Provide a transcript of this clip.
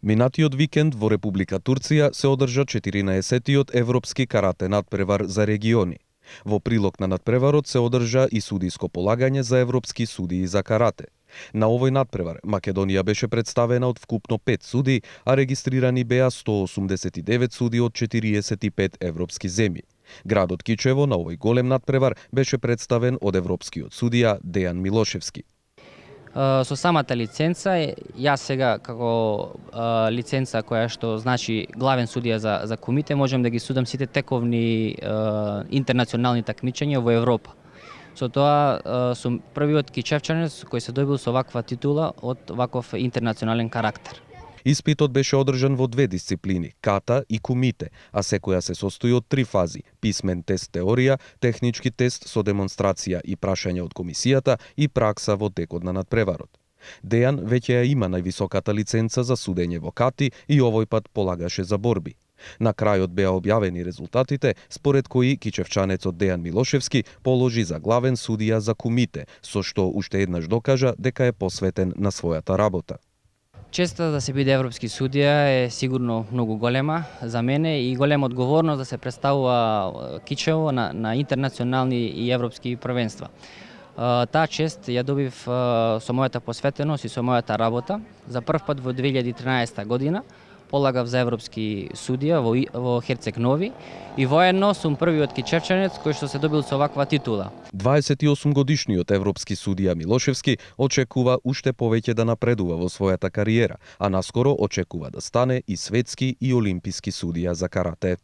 Минатиот викенд во Република Турција се одржа 14-тиот Европски карате надпревар за региони. Во прилог на надпреварот се одржа и судиско полагање за европски судии за карате. На овој надпревар Македонија беше представена од вкупно 5 судии, а регистрирани беа 189 судии од 45 европски земји. Градот Кичево на овој голем надпревар беше представен од европскиот судија Дејан Милошевски. Со самата лиценца, јас сега како лиценца која што значи главен судија за кумите, можам да ги судам сите тековни интернационални такмичења во Европа. Со тоа сум првиот кичевчанец кој се добил со ваква титула од ваков интернационален карактер. Испитот беше одржан во две дисциплини – ката и кумите, а секоја се состои од 3 фази – писмен тест теорија, технички тест со демонстрација и прашања од комисијата и пракса во текот на надпреварот. Дејан веќе ја има највисоката лиценца за судење во кати и овој пат полагаше за борби. На крајот беа објавени резултатите, според кои кичевчанецот Дејан Милошевски положи за главен судија за кумите, со што уште еднаш докажа дека е посветен на својата работа. Честа да се биде европски судија е сигурно многу голема за мене и голема одговорност да се представува Кичево на интернационални и европски првенства. Таа чест ја добив со мојата посветеност и со мојата работа. За прв пат во 2013 година полагав за европски судија во Херцег Нови и воедно сум првиот кичевчанец кој што се добил со ваква титула. 28-годишниот европски судија Милошевски очекува уште повеќе да напредува во својата кариера, а наскоро очекува да стане и светски и олимписки судија за карате.